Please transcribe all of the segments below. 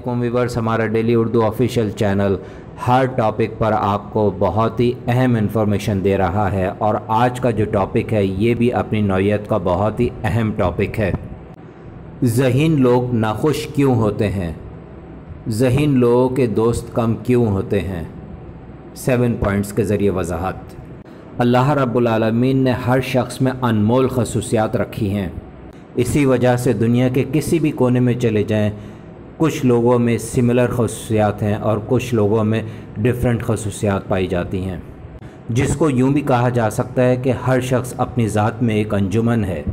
वालेकुम व्यूअर्स, हमारा daily Urdu official channel हर topic पर आपको बहुत ही अहम इन्फॉर्मेशन दे रहा है और आज का जो टॉपिक है ये भी अपनी नौइयत का बहुत ही अहम टॉपिक है। ज़हीन लोग नाखुश क्यों होते हैं? ज़हीन लोगों के दोस्त कम क्यों होते हैं? 7 पॉइंट्स के ज़रिए वजाहत। अल्लाह रब्बुल आलमीन ने हर शख्स में अनमोल खसूसियात रखी हैं। इसी वजह से दुनिया के किसी भी कोने में चले जाएं, कुछ लोगों में सिमिलर खसूसियात हैं और कुछ लोगों में डिफरेंट खसूसियात पाई जाती हैं, जिसको यूँ भी कहा जा सकता है कि हर शख्स अपनी ज़ात में एक अंजुमन है।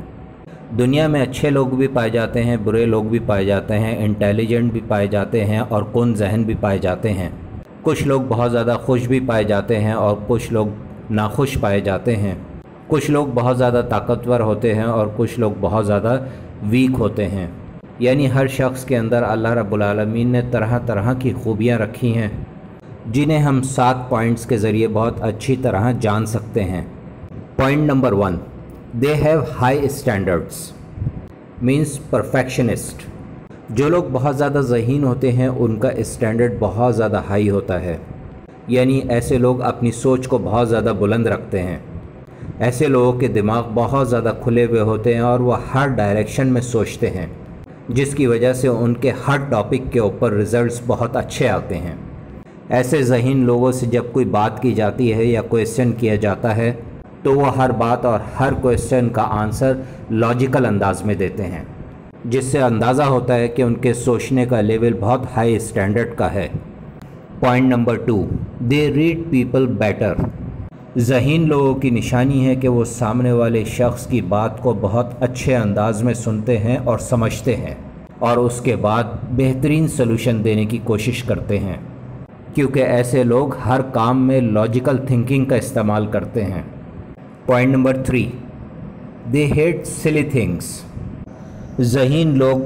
दुनिया में अच्छे लोग भी पाए जाते हैं, बुरे लोग भी पाए जाते हैं, इंटेलिजेंट भी पाए जाते हैं और कुन ज़हन भी पाए जाते हैं। कुछ लोग बहुत ज़्यादा खुश भी पाए जाते हैं और कुछ लोग नाखुश पाए जाते हैं। कुछ लोग बहुत ज़्यादा ताकतवर होते हैं और कुछ लोग बहुत ज़्यादा वीक होते हैं। यानी हर शख्स के अंदर अल्लाह रब्बुल आलमीन ने तरह तरह की खूबियाँ रखी हैं, जिन्हें हम 7 पॉइंट्स के ज़रिए बहुत अच्छी तरह जान सकते हैं। Point number 1, they have high standards, means perfectionist. जो लोग बहुत ज़्यादा ज़हीन होते हैं उनका स्टैंडर्ड बहुत ज़्यादा हाई होता है, यानी ऐसे लोग अपनी सोच को बहुत ज़्यादा बुलंद रखते हैं। ऐसे लोगों के दिमाग बहुत ज़्यादा खुले हुए होते हैं और वह हर डायरेक्शन में सोचते हैं, जिसकी वजह से उनके हर टॉपिक के ऊपर रिज़ल्ट्स बहुत अच्छे आते हैं। ऐसे ज़हीन लोगों से जब कोई बात की जाती है या क्वेश्चन किया जाता है तो वह हर बात और हर क्वेश्चन का आंसर लॉजिकल अंदाज में देते हैं, जिससे अंदाज़ा होता है कि उनके सोचने का लेवल बहुत हाई स्टैंडर्ड का है। Point number 2, they read people better. ज़हीन लोगों की निशानी है कि वो सामने वाले शख्स की बात को बहुत अच्छे अंदाज में सुनते हैं और समझते हैं और उसके बाद बेहतरीन सलूशन देने की कोशिश करते हैं, क्योंकि ऐसे लोग हर काम में लॉजिकल थिंकिंग का इस्तेमाल करते हैं। Point number 3, they hate silly things. ज़हीन लोग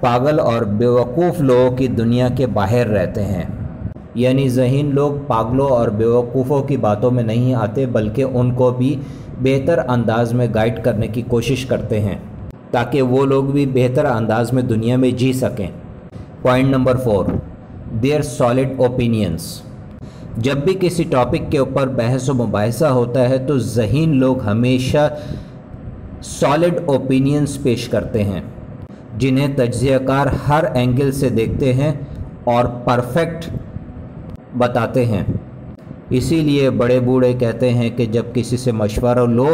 पागल और बेवकूफ़ लोगों की दुनिया के बाहर रहते हैं। यानी ज़हीन लोग पागलों और बेवकूफ़ों की बातों में नहीं आते, बल्कि उनको भी बेहतर अंदाज में गाइड करने की कोशिश करते हैं ताकि वो लोग भी बेहतर अंदाज में दुनिया में जी सकें। Point number 4, their solid opinions. जब भी किसी टॉपिक के ऊपर बहस व मुबाहिसा होता है तो ज़हीन लोग हमेशा सॉलिड ओपिनियंस पेश करते हैं, जिन्हें तज्ज़ियाकार हर एंगल से देखते हैं और परफेक्ट बताते हैं। इसीलिए बड़े बूढ़े कहते हैं कि जब किसी से मशवरा लो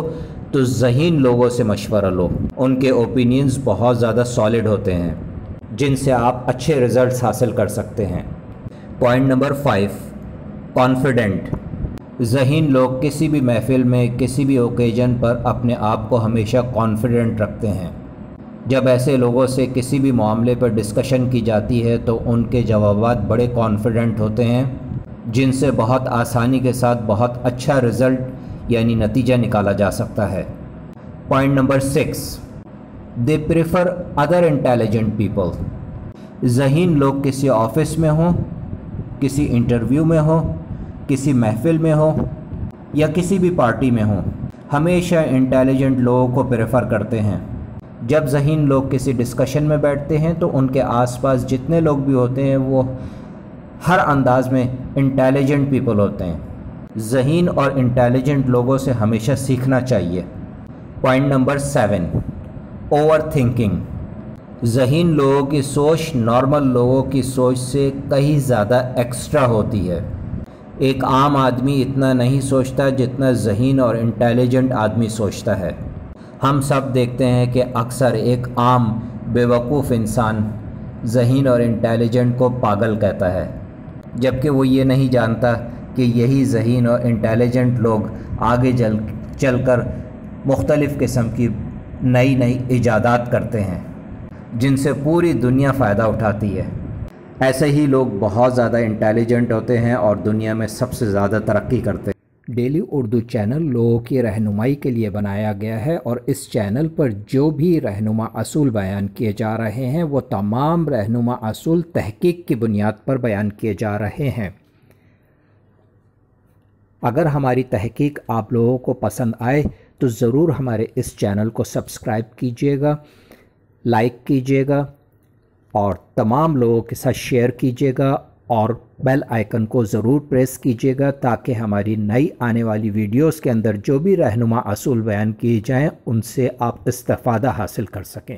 तो ज़हीन लोगों से मशवरा लो। उनके ओपिनियंस बहुत ज़्यादा सॉलिड होते हैं, जिनसे आप अच्छे रिज़ल्ट्स हासिल कर सकते हैं। Point number 5, confident. ज़हीन लोग किसी भी महफ़िल में, किसी भी ओकेजन पर अपने आप को हमेशा कॉन्फिडेंट रखते हैं। जब ऐसे लोगों से किसी भी मामले पर डिस्कशन की जाती है तो उनके जवाबात बड़े कॉन्फिडेंट होते हैं, जिनसे बहुत आसानी के साथ बहुत अच्छा रिज़ल्ट यानी नतीजा निकाला जा सकता है। Point number 6, they prefer other intelligent people. ज़हीन लोग किसी ऑफिस में हों, किसी इंटरव्यू में हो, किसी महफ़िल में हो या किसी भी पार्टी में हो, हमेशा इंटेलिजेंट लोगों को प्रेफर करते हैं। जब ज़हीन लोग किसी डिस्कशन में बैठते हैं तो उनके आसपास जितने लोग भी होते हैं वो हर अंदाज में इंटेलिजेंट पीपल होते हैं। ज़हीन और इंटेलिजेंट लोगों से हमेशा सीखना चाहिए। Point number 7, overthinking. ज़हीन लोगों की सोच नॉर्मल लोगों की सोच से कहीं ज़्यादा एक्स्ट्रा होती है। एक आम आदमी इतना नहीं सोचता जितना ज़हीन और इंटेलिजेंट आदमी सोचता है। हम सब देखते हैं कि अक्सर एक आम बेवकूफ़ इंसान ज़हीन और इंटेलिजेंट को पागल कहता है, जबकि वो ये नहीं जानता कि यही ज़हीन और इंटेलिजेंट लोग आगे चलकर मुख्तलिफ़ किस्म की नई नई इजादात करते हैं, जिनसे पूरी दुनिया फ़ायदा उठाती है। ऐसे ही लोग बहुत ज़्यादा इंटेलिजेंट होते हैं और दुनिया में सबसे ज़्यादा तरक्की करते हैं। डेली उर्दू चैनल लोगों की रहनुमाई के लिए बनाया गया है और इस चैनल पर जो भी रहनुमा असूल बयान किए जा रहे हैं वो तमाम रहनुमा असूल तहकीक की बुनियाद पर बयान किए जा रहे हैं। अगर हमारी तहकीक आप लोगों को पसंद आए तो ज़रूर हमारे इस चैनल को सब्सक्राइब कीजिएगा, लाइक कीजिएगा اور تمام لوگوں کے ساتھ شیئر کیجیے گا اور بیل آئیکن کو ضرور پریس کیجیے گا تاکہ ہماری نئی آنے والی ویڈیوز کے اندر جو بھی رہنما اصول بیان کیے جائیں ان سے آپ استفادہ حاصل کر سکیں۔